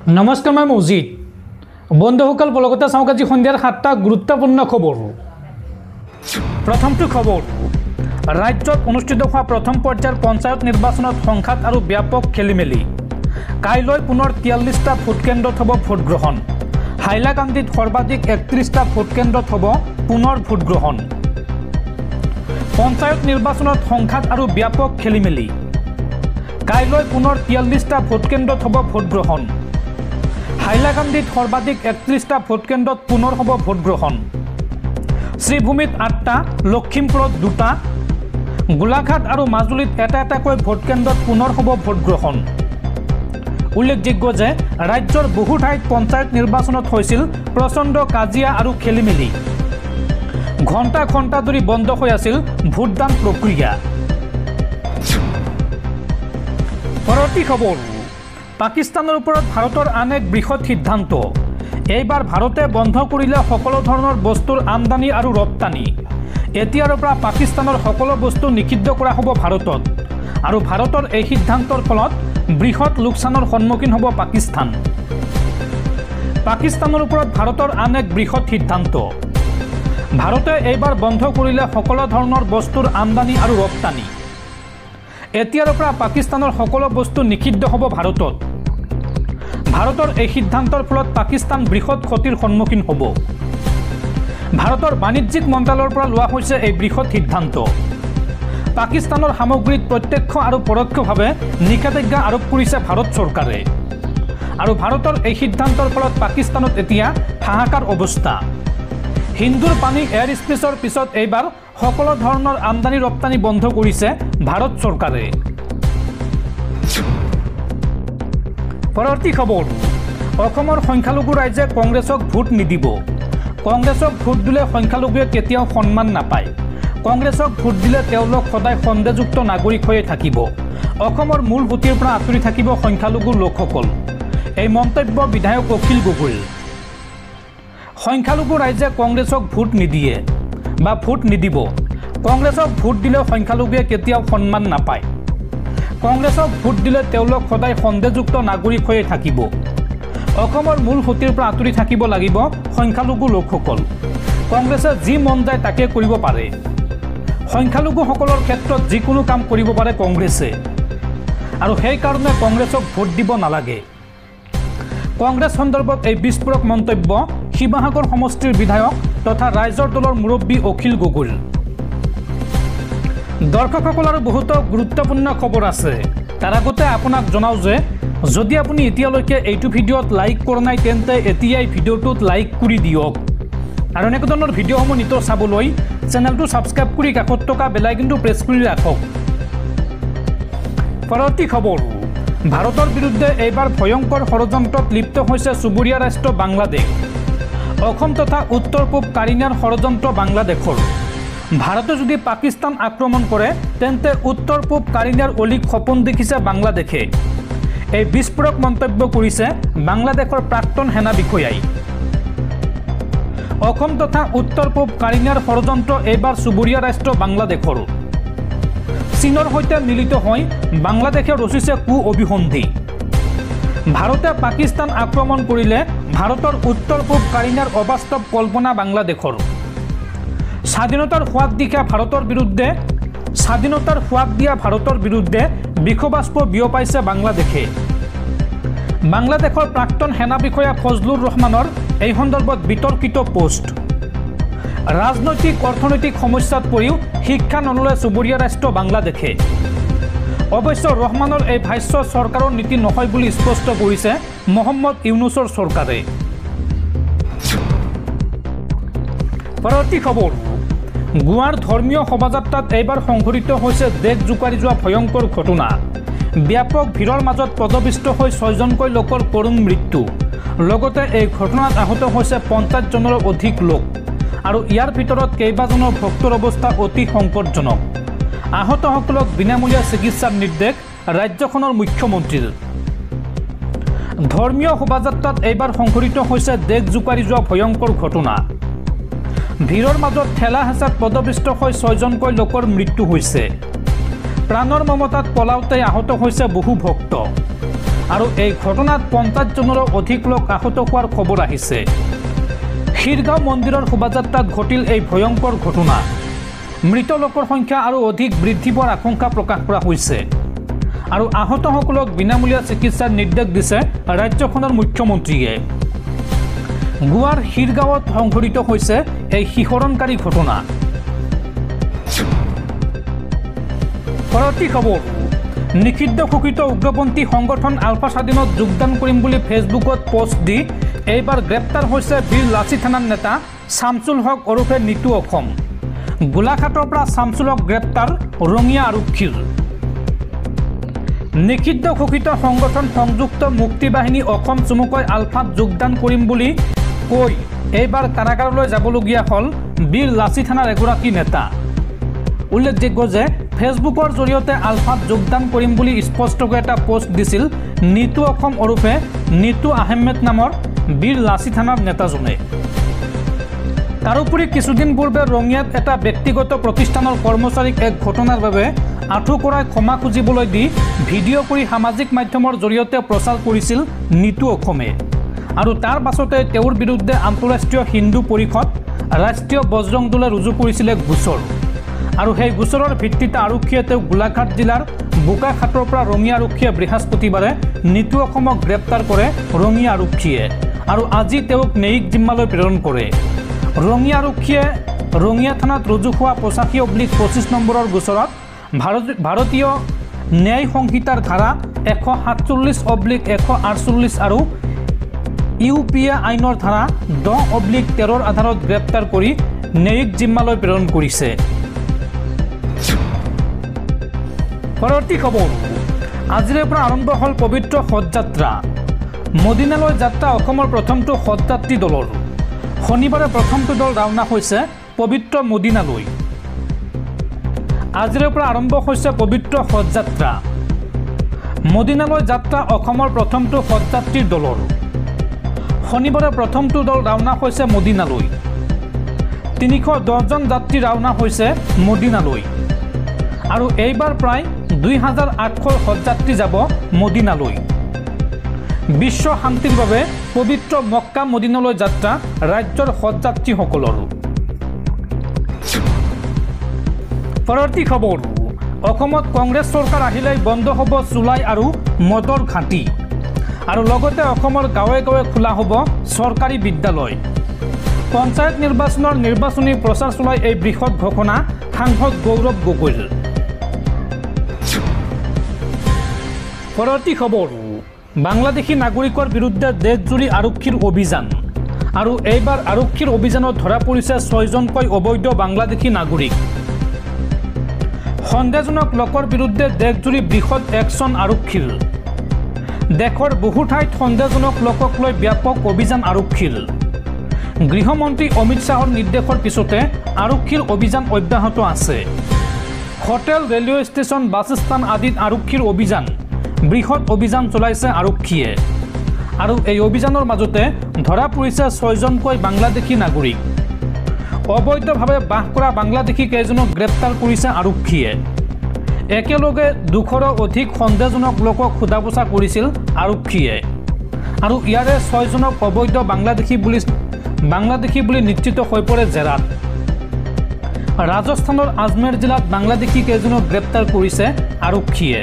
নমস্কাৰ মই মজিদ বন্ধুসকল বলগতে চাওক আজি সন্ধিয়াৰ 7টা গুৰুত্বপূৰ্ণ খবৰ। প্ৰথমটো খবৰ, ৰাজ্যত অনুষ্ঠিত হোৱা প্ৰথম পৰ্যায়ৰ পঞ্চায়ত নিৰ্বাচনত সংঘাত আৰু ব্যাপক খেলিমেলি। কাইলৈ পুনৰ 43টা ভোট কেন্দ্ৰত হ'ব ভোট গ্ৰহণ। হাইলাকান্দিত সৰ্বাধিক 31টা ভোট কেন্দ্ৰত হ'ব পুনৰ ভোট গ্ৰহণ। পঞ্চায়ত নিৰ্বাচনত সংঘাত আৰু ব্যাপক খেলিমেলি। কাইলৈ পুনৰ 43টা ভোট কেন্দ্ৰত হ'ব ভোট গ্ৰহণ। হাইলাকান্দিত সৰ্বাধিক 31টা ভোট কেন্দ্ৰত পুনৰ হ'ব ভোট গ্ৰহণ। শ্ৰীভূমিত 8টা, লখিমপুৰত 2টা, গোলাঘাট আৰু মাজুলীত এটা এটাকৈ ভোট কেন্দ্ৰত পুনৰ হ'ব ভোট গ্ৰহণ। উল্লেখযোগ্য যে ৰাজ্যৰ বহু ঠাইত পঞ্চায়ত নিৰ্বাচনত হৈছিল প্ৰচণ্ড কাজিয়া আৰু খেলিমেলি। ঘণ্টা ঘণ্টা ধৰি বন্ধ হৈ আছিল ভোটদান প্ৰক্ৰিয়া। পৰৱৰ্তী খবৰ, পাকিস্তানৰ ওপৰত ভাৰতৰ আন এক বৃহৎ সিদ্ধান্ত। এইবাৰ ভাৰতে বন্ধ কৰিলে সকলো ধৰণৰ বস্তুৰ আমদানি আৰু ৰপ্তানি। এতিয়াৰ পৰা পাকিস্তানৰ সকলো বস্তু নিষিদ্ধ কৰা হ'ব ভাৰতত, আৰু ভাৰতৰ এই সিদ্ধান্তৰ ফলত বৃহৎ লোকচানৰ সন্মুখীন হ'ব পাকিস্তান। পাকিস্তানৰ ওপৰত ভাৰতৰ আন এক বৃহৎ সিদ্ধান্ত। ভাৰতে এইবাৰ বন্ধ কৰিলে সকলো ধৰণৰ বস্তুৰ আমদানি আৰু ৰপ্তানি। এতিয়াৰ পৰা পাকিস্তানৰ সকলো বস্তু নিষিদ্ধ হ'ব ভাৰতত। ভাৰতৰ এই সিদ্ধান্তৰ ফলত পাকিস্তান বৃহৎ ক্ষতিৰ সন্মুখীন হ'ব। ভাৰতৰ বাণিজ্যিক মন্ত্ৰালয়ৰ পৰা লোৱা হৈছে এই বৃহৎ সিদ্ধান্ত। পাকিস্তানৰ সামগ্ৰীত প্ৰত্যক্ষ আৰু পৰোক্ষভাৱে নিষেধাজ্ঞা আৰোপ কৰিছে ভাৰত চৰকাৰে, আৰু ভাৰতৰ এই সিদ্ধান্তৰ ফলত পাকিস্তানত এতিয়া হাহাকাৰ অৱস্থা। হিন্দুৰ পানী এয়াৰ স্পেচৰ পিছত এইবাৰ সকলো ধৰণৰ আমদানি ৰপ্তানি বন্ধ কৰিছে ভাৰত চৰকাৰে। পৰৱৰ্তী খবৰ, অসমৰ সংখ্যালঘু ৰাইজে কংগ্ৰেছক ভোট নিদিব। কংগ্ৰেছক ভোট দিলে সংখ্যালঘুৱে কেতিয়াও সন্মান নাপায়। কংগ্ৰেছক ভোট দিলে তেওঁলোক সদায় সন্দেহযুক্ত নাগৰিক হৈয়ে থাকিব। অসমৰ মূল ভোটৰ পৰা আঁতৰি থাকিব সংখ্যালঘু লোকসকল। এই মন্তব্য বিধায়ক অখিল গগৈৰ। সংখ্যালঘু ৰাইজে কংগ্ৰেছক ভোট নিদিয়ে বা ভোট নিদিব। কংগ্ৰেছক ভোট দিলে সংখ্যালঘুৱে কেতিয়াও সন্মান নাপায়। কংগ্ৰেছক ভোট দিলে তেওঁলোক সদায় সন্দেহযুক্ত নাগৰিক হৈয়ে থাকিব। অসমৰ মূল ভোটৰ পৰা আঁতৰি থাকিব লাগিব সংখ্যালঘু লোকসকল। কংগ্ৰেছে যি মন যায় তাকে কৰিব পাৰে। সংখ্যালঘুসকলৰ ক্ষেত্ৰত যিকোনো কাম কৰিব পাৰে কংগ্ৰেছে, আৰু সেইকাৰণে কংগ্ৰেছক ভোট দিব নালাগে। কংগ্ৰেছ সন্দৰ্ভত এই বিস্ফোৰক মন্তব্য শিৱসাগৰ সমষ্টিৰ বিধায়ক তথা ৰাইজৰ দলৰ মুৰব্বী অখিল গগৈৰ। দৰ্শকসকল, আৰু বহুতো গুৰুত্বপূৰ্ণ খবৰ আছে। তাৰ আগতে আপোনাক জনাওঁ যে যদি আপুনি এতিয়ালৈকে এইটো ভিডিঅ'ত লাইক কৰা নাই তেন্তে এতিয়াই ভিডিঅ'টোত লাইক কৰি দিয়ক, আৰু এনেকুৱা ধৰণৰ ভিডিঅ'সমূহ নিতৌ চাবলৈ চেনেলটো ছাবস্ক্ৰাইব কৰি কাষত থকা বেল আইকনটো প্ৰেছ কৰি ৰাখক। পৰৱৰ্তী খবৰ, ভাৰতৰ বিৰুদ্ধে এইবাৰ ভয়ংকৰ ষড়যন্ত্ৰত লিপ্ত হৈছে চুবুৰীয়া ৰাষ্ট্ৰ বাংলাদেশ। অসম তথা উত্তৰ পূব কাৰিঙৰ ষড়যন্ত্ৰ বাংলাদেশৰ। ভাৰতে যদি পাকিস্তান আক্ৰমণ কৰে তেন্তে উত্তৰ পূব কাৰিঙৰ অলিক সপোন দেখিছে বাংলাদেশে। এই বিস্ফোৰক মন্তব্য কৰিছে বাংলাদেশৰ প্ৰাক্তন সেনা বিষয়াই। অসম তথা উত্তৰ পূব কাৰিঙৰ ষড়যন্ত্ৰ এইবাৰ চুবুৰীয়া ৰাষ্ট্ৰ বাংলাদেশৰ। চীনৰ সৈতে মিলিত হৈ বাংলাদেশে ৰচিছে কু অভিসন্ধি। ভাৰতে পাকিস্তান আক্ৰমণ কৰিলে ভাৰতৰ উত্তৰ পূব কাৰিঙৰ অবাস্তৱ কল্পনা বাংলাদেশৰ। স্বাধীনতাৰ সোৱাদ দিয়া ভাৰতৰ বিৰুদ্ধে বিষবাষ্প বিয়পাইছে বাংলাদেশে। বাংলাদেশৰ প্ৰাক্তন সেনা বিষয়া ফজলুৰ ৰহমানৰ এই সন্দৰ্ভত বিতৰ্কিত পোষ্ট। ৰাজনৈতিক অৰ্থনৈতিক সমস্যাত পৰিও শিক্ষা নললে চুবুৰীয়া ৰাষ্ট্ৰ বাংলাদেশে। অৱশ্যে ৰহমানৰ এই ভাষ্য চৰকাৰৰ নীতি নহয় বুলি স্পষ্ট কৰিছে মহম্মদ ইউনুছৰ চৰকাৰে। পৰৱৰ্তী খবৰ, গোৱাৰ ধৰ্মীয় শোভাযাত্ৰাত এইবাৰ সংঘটিত হৈছে দেশ জোকাৰি যোৱা ভয়ংকৰ ঘটনা। ব্যাপক ভিৰৰ মাজত পদপিষ্ট হৈ 6জনকৈ লোকৰ কৰুণ মৃত্যু। লগতে এই ঘটনাত আহত হৈছে 50জনৰো অধিক লোক, আৰু ইয়াৰ ভিতৰত কেইবাজনৰ ভক্তৰ অৱস্থা অতি সংকটজনক। আহতসকলক বিনামূলীয়া চিকিৎসাৰ নিৰ্দেশ ৰাজ্যখনৰ মুখ্যমন্ত্ৰীৰ। ধৰ্মীয় শোভাযাত্ৰাত এইবাৰ সংঘটিত হৈছে দেশ জোকাৰি যোৱা ভয়ংকৰ ঘটনা। ভিৰৰ মাজত ঠেলা হেঁচাত পদপিষ্ট হৈ 6জনকৈ লোকৰ মৃত্যু হৈছে। প্ৰাণৰ মমতাত পলাওঁতে আহত হৈছে বহু ভক্ত। আৰু এই ঘটনাত 50 জনৰো অধিক লোক আহত হোৱাৰ খবৰ আহিছে। খিৰগাঁও মন্দিৰৰ শোভাযাত্ৰাত ঘটিল এই ভয়ংকৰ ঘটনা। মৃত লোকৰ সংখ্যা আৰু অধিক বৃদ্ধি পোৱাৰ আশংকা প্ৰকাশ কৰা হৈছে আৰু আহতসকলক বিনামূলীয়া চিকিৎসাৰ নিৰ্দেশ দিছে ৰাজ্যখনৰ মুখ্যমন্ত্ৰীয়ে। গোৱাৰ খিৰগাঁৱত সংঘটিত হৈছে এই শিহৰণকাৰী ঘটনা। পৰৱৰ্তী খবৰ, নিষিদ্ধ ঘোষিত উগ্ৰপন্থী সংগঠন আলফা স্বাধীনত যোগদান কৰিম বুলি ফেচবুকত পোষ্ট দি এইবাৰ গ্ৰেপ্তাৰ হৈছে বীৰ লাচি থানাৰ নেতা শামছুল হক ওৰফে নিতু অসম। গোলাঘাটৰ পৰা শামছুলক গ্ৰেপ্তাৰ ৰঙিয়া আৰক্ষীৰ। নিষিদ্ধ ঘোষিত সংগঠন সংযুক্ত মুক্তি বাহিনী অসম চমুকৈ আলফাত যোগদান কৰিম বুলি কৈ এইবাৰ কাৰাগাৰলৈ যাবলগীয়া হ'ল বীৰ লাচি থানাৰ এগৰাকী নেতা। উল্লেখযোগ্য যে ফেচবুকৰ জৰিয়তে আলফাত যোগদান কৰিম বুলি স্পষ্টকৈ এটা পোষ্ট দিছিল নিতু অসম ওৰফে নিতু আহমেদ নামৰ বীৰ লাচি থানাৰ নেতাজনে। তাৰোপৰি কিছুদিন পূৰ্বে ৰঙিয়াত এটা ব্যক্তিগত প্ৰতিষ্ঠানৰ কৰ্মচাৰীক এক ঘটনাৰ বাবে আঁঠু কৰাই ক্ষমা খুজিবলৈ দি ভিডিঅ' কৰি সামাজিক মাধ্যমৰ জৰিয়তে প্ৰচাৰ কৰিছিল নিতু অসমে আৰু তাৰ পাছতে তেওঁৰ বিৰুদ্ধে আন্তঃৰাষ্ট্ৰীয় হিন্দু পৰিষদ ৰাষ্ট্ৰীয় বজৰং দলে ৰুজু কৰিছিলে গোচৰ আৰু সেই গোচৰৰ ভিত্তিতে আৰক্ষীয়ে তেওঁক গোলাঘাট জিলাৰ বোকাখাটৰ পৰা ৰঙিয়া আৰক্ষীয়ে বৃহস্পতিবাৰে নিতু অসমক গ্ৰেপ্তাৰ কৰে ৰঙিয়া আৰক্ষীয়ে আৰু আজি তেওঁক ন্যায়িক জিম্মালৈ প্ৰেৰণ কৰে। ৰঙিয়া আৰক্ষীয়ে ৰঙিয়া থানাত ৰুজু হোৱা 85/25 নম্বৰৰ গোচৰত ভাৰতীয় ন্যায় সংহিতাৰ ধাৰা 147/148 আৰু UPA আইনৰ ধাৰা 10/13 আধাৰত গ্ৰেপ্তাৰ কৰি ন্যায়িক জিম্মালৈ প্ৰেৰণ কৰিছে। পৰৱৰ্তী খবৰ, আজিৰে পৰা আৰম্ভ হ'ল পবিত্ৰ হজযাত্ৰা। মদিনালৈ যাত্ৰা অসমৰ প্ৰথমটো হজযাত্ৰী দলৰ। শনিবাৰে প্ৰথমটো দল ৰাওনা হৈছে পবিত্ৰ মদিনালৈ। আজিৰে পৰা আৰম্ভ হৈছে পবিত্ৰ হজযাত্ৰা। মদিনালৈ যাত্ৰা অসমৰ প্ৰথমটো হজযাত্ৰীৰ দলৰ। শনিবাৰে প্ৰথমটো দল ৰাওনা হৈছে মদিনালৈ। 310 জন যাত্ৰী ৰাওনা হৈছে মদিনালৈ আৰু এইবাৰ প্ৰায় 2800 হজযাত্ৰী যাব মদিনালৈ। বিশ্ব শান্তিৰ বাবে পবিত্ৰ মক্কা মদিনালৈ যাত্ৰা ৰাজ্যৰ হজযাত্ৰীসকলৰ। পৰৱৰ্তী খবৰ, অসমত কংগ্ৰেছ চৰকাৰ আহিলেই বন্ধ হ'ব চুলাই আৰু মদৰ ঘাটি আৰু লগতে অসমৰ গাঁৱে গাঁৱে খোলা হ'ব চৰকাৰী বিদ্যালয়। পঞ্চায়ত নিৰ্বাচনৰ নিৰ্বাচনী প্ৰচাৰ চলাই এই বৃহৎ ঘোষণা সাংসদ গৌৰৱ গগৈৰ। পৰৱৰ্তী খবৰ, বাংলাদেশী নাগৰিকৰ বিৰুদ্ধে দেশজুৰি আৰক্ষীৰ অভিযান আৰু এইবাৰ আৰক্ষীৰ অভিযানত ধৰা পৰিছে 6জনকৈ অবৈধ বাংলাদেশী নাগৰিক। সন্দেহজনক লোকৰ বিৰুদ্ধে দেশজুৰি বৃহৎ একশ্যন আৰক্ষীৰ। দেশৰ বহু ঠাইত সন্দেহজনক লোকক লৈ ব্যাপক অভিযান আৰক্ষীৰ। গৃহমন্ত্ৰী অমিত শ্বাহৰ নিৰ্দেশৰ পিছতে আৰক্ষীৰ অভিযান অব্যাহত আছে। Hotel, railway station, bus station আদিত আৰক্ষীৰ অভিযান বৃহৎ অভিযান চলাইছে আৰক্ষীয়ে আৰু এই অভিযানৰ মাজতে ধৰা পৰিছে 6জনকৈ বাংলাদেশী নাগৰিক। অবৈধভাৱে বাস কৰা বাংলাদেশী কেইজনক গ্ৰেপ্তাৰ কৰিছে আৰক্ষীয়ে। একেলগে 200ৰো অধিক সন্দেহজনক লোকক সোধা পোছা কৰিছিল আৰক্ষীয়ে আৰু ইয়াৰে 6জনক অবৈধ বাংলাদেশী বুলি নিশ্চিত হৈ পৰে জেৰাত। ৰাজস্থানৰ আজমেৰ জিলাত বাংলাদেশী কেইজনক গ্ৰেপ্তাৰ কৰিছে আৰক্ষীয়ে।